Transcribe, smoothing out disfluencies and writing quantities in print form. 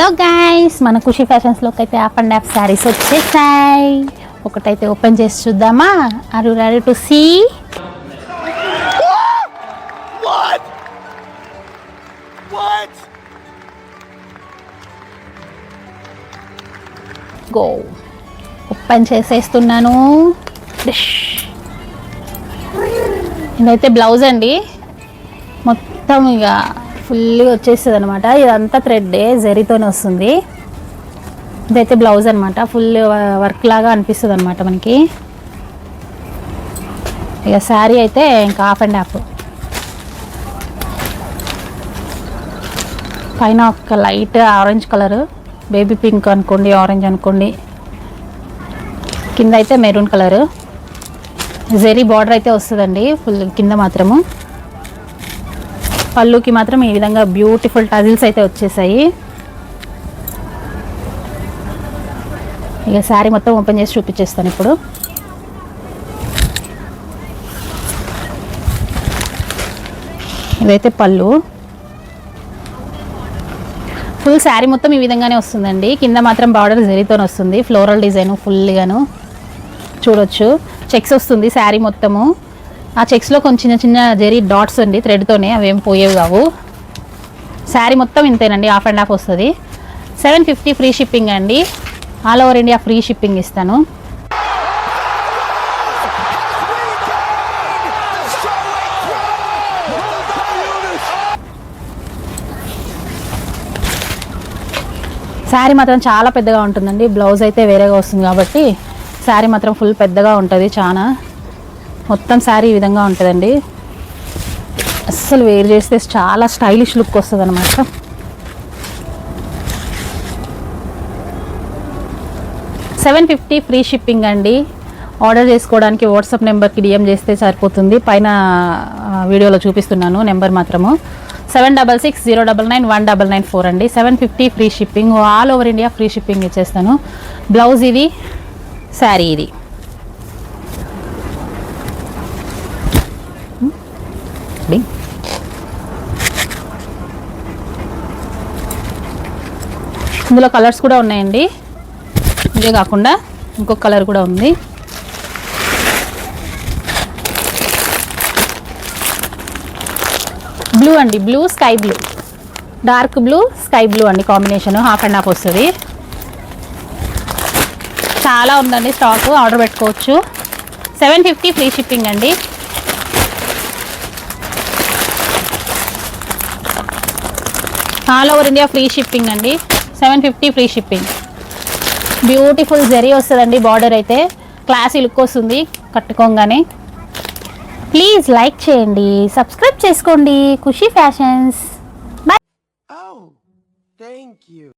Hello guys, మన ఖుషి ఫ్యాషన్స్లోకి అయితే half and half saris వచ్చేసాయి. ఒకటైతే ఓపెన్ చేసి చూద్దామా? Are you ready to see? Go, open చేసేస్తున్నాను. ఇదైతే బ్లౌజ్ అండి, మొత్తం ఇక ఫుల్గా వచ్చేస్తుంది అనమాట. ఇదంతా థ్రెడ్ జరీతోనే వస్తుంది. ఇదైతే బ్లౌజ్ అనమాట, ఫుల్ వర్క్ లాగా అనిపిస్తుంది అనమాట మనకి. ఇక శారీ అయితే ఇంకా హాఫ్ అండ్ హాఫ్. పైన ఒక light orange colour, baby pink అనుకోండి, ఆరెంజ్ అనుకోండి. కింద అయితే మెరూన్ కలరు, జరీ బార్డర్ అయితే వస్తుందండి ఫుల్ కింద మాత్రము. పళ్ళుకి మాత్రం ఈ విధంగా బ్యూటిఫుల్ టజిల్స్ అయితే వచ్చేసాయి. ఇక శారీ మొత్తం ఓపెన్ చేసి చూపించేస్తాను ఇప్పుడు. ఇదైతే పళ్ళు. ఫుల్ శారీ మొత్తం ఈ విధంగానే వస్తుందండి. కింద మాత్రం బార్డర్ జరీతోనే వస్తుంది, ఫ్లోరల్ డిజైన్ ఫుల్గాను చూడొచ్చు. చెక్స్ వస్తుంది శారీ మొత్తము. ఆ చెక్స్లో కొంచెం చిన్న చిన్న జరీ డాట్స్ అండి థ్రెడ్తోనే, అవేం పోయేవి కావు. శారీ మొత్తం ఇంతేనండి, హాఫ్ అండ్ హాఫ్ వస్తుంది. 750 ఫ్రీ షిప్పింగ్ అండి, all over India free shipping ఇస్తాను. శారీ మాత్రం చాలా పెద్దగా ఉంటుందండి. బ్లౌజ్ అయితే వేరేగా వస్తుంది కాబట్టి శారీ మాత్రం ఫుల్ పెద్దగా ఉంటుంది. చాలా మొత్తం శారీ ఈ విధంగా ఉంటుందండి. అస్సలు వేర్ చేస్తే చాలా స్టైలిష్ లుక్ వస్తుంది అనమాట. $750 ఫ్రీ షిప్పింగ్ అండి. ఆర్డర్ చేసుకోవడానికి వాట్సాప్ నెంబర్కి డిఎం చేస్తే సరిపోతుంది. పైన వీడియోలో చూపిస్తున్నాను నెంబర్ మాత్రము. 7660991994 అండి. 750 free shipping, all over India free shipping ఇచ్చేస్తాను. బ్లౌజ్ ఇది, శారీ ఇది. ఇందులో కలర్స్ కూడా ఉన్నాయండి, ఇదే కాకుండా ఇంకొక కలర్ కూడా ఉంది. బ్లూ అండి, blue sky blue, dark blue sky blue అండి కాంబినేషన్. హాఫ్ అండ్ హాఫ్ వస్తుంది. చాలా ఉందండి స్టాక్, ఆర్డర్ పెట్టుకోవచ్చు. 750 ఫ్రీ షిప్పింగ్ అండి. All over India free shipping అండి. 750 ఫ్రీ షిప్పింగ్. బ్యూటిఫుల్ జరీ వస్తుందండి, బార్డర్ అయితే క్లాసీ లుక్ వస్తుంది కట్టుకోగానే. ప్లీజ్ లైక్ చేయండి, సబ్స్క్రైబ్ చేసుకోండి ఖుషి ఫ్యాషన్స్. బాయ్.